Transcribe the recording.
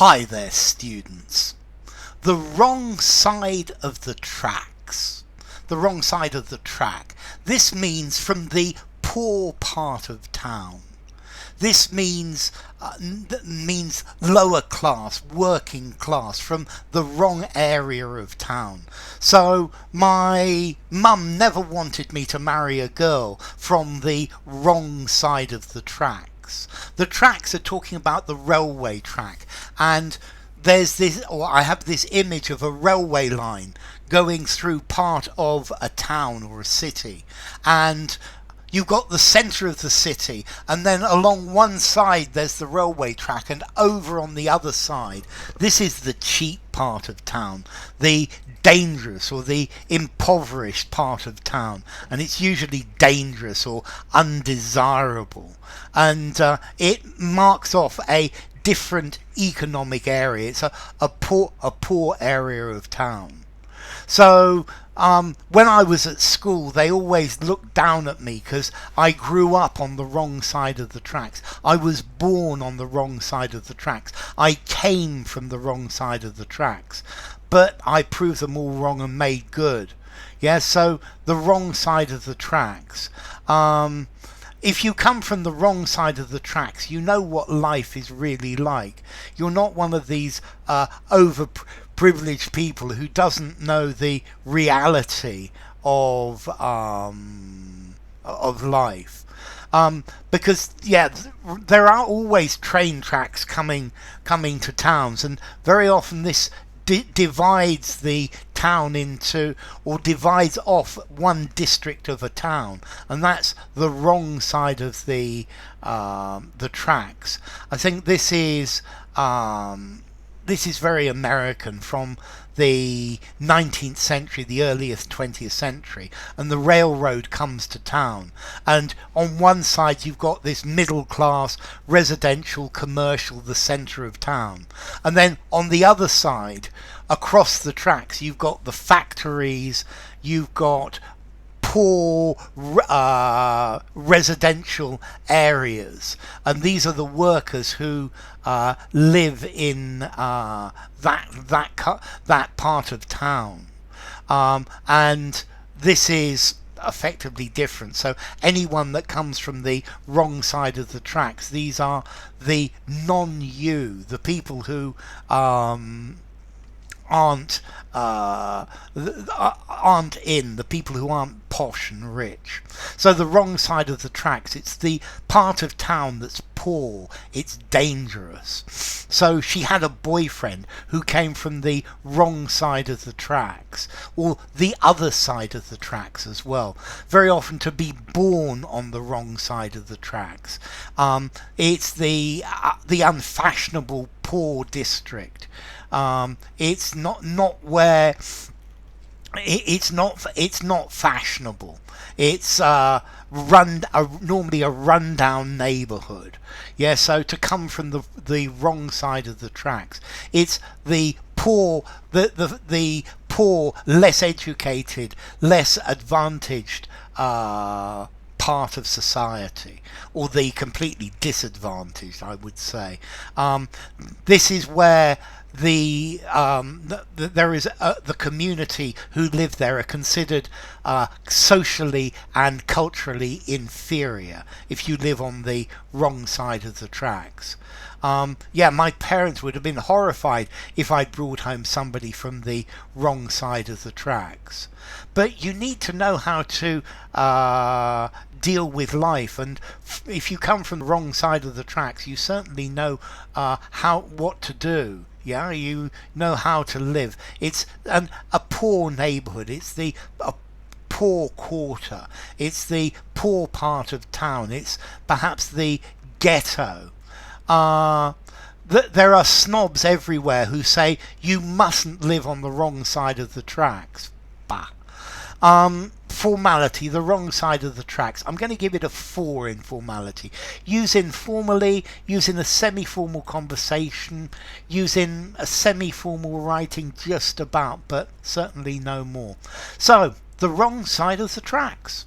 Hi there, students. The wrong side of the tracks. The wrong side of the track. This means from the poor part of town. This means lower class, working class, from the wrong area of town. So my mum never wanted me to marry a girl from the wrong side of the tracks. The tracks are talking about the railway track, and I have this image of a railway line going through part of a town or a city, and you've got the centre of the city, and then along one side there's the railway track, and over on the other side, this is the cheap part of town, the dangerous or the impoverished part of town, and it's usually dangerous or undesirable, and it marks off a different economic area. It's a poor area of town. So when I was at school, they always looked down at me because I grew up on the wrong side of the tracks. I was born on the wrong side of the tracks. I came from the wrong side of the tracks. But I proved them all wrong and made good. Yeah, so the wrong side of the tracks. If you come from the wrong side of the tracks, you know what life is really like. You're not one of these overprivileged people who doesn't know the reality of life. Because there are always train tracks coming to towns, and very often this divides the town into, or divides off one district of a town, and that's the wrong side of the tracks. I think this is very American, from the 19th century, the earliest 20th century, and the railroad comes to town, and on one side you've got this middle class residential commercial, the centre of town, and then on the other side across the tracks you've got the factories, you've got poor residential areas, and these are the workers who live in that part of town, and this is effectively different. So anyone that comes from the wrong side of the tracks, these are the non-you, the people who aren't in, the people who aren't posh and rich. So the wrong side of the tracks, it's the part of town that's poor, it's dangerous. So she had a boyfriend who came from the wrong side of the tracks, or the other side of the tracks as well. Very often, to be born on the wrong side of the tracks, it's the unfashionable poor district. It's not where it's not fashionable. It's normally a rundown neighbourhood. Yeah, so to come from the wrong side of the tracks, it's the poor, the poor, less educated, less advantaged part of society, or the completely disadvantaged, I would say. This is where there is the community who live there are considered socially and culturally inferior if you live on the wrong side of the tracks. My parents would have been horrified if I'd brought home somebody from the wrong side of the tracks. But you need to know how to deal with life, and if you come from the wrong side of the tracks, you certainly know what to do. Yeah, you know how to live. It's a poor neighbourhood. It's a poor quarter. It's the poor part of town. It's perhaps the ghetto. There are snobs everywhere who say you mustn't live on the wrong side of the tracks. Bah. Formality, the wrong side of the tracks. I'm going to give it a 4 in formality. Use informally, use in a semi-formal conversation, use in a semi-formal writing just about, but certainly no more. So, the wrong side of the tracks.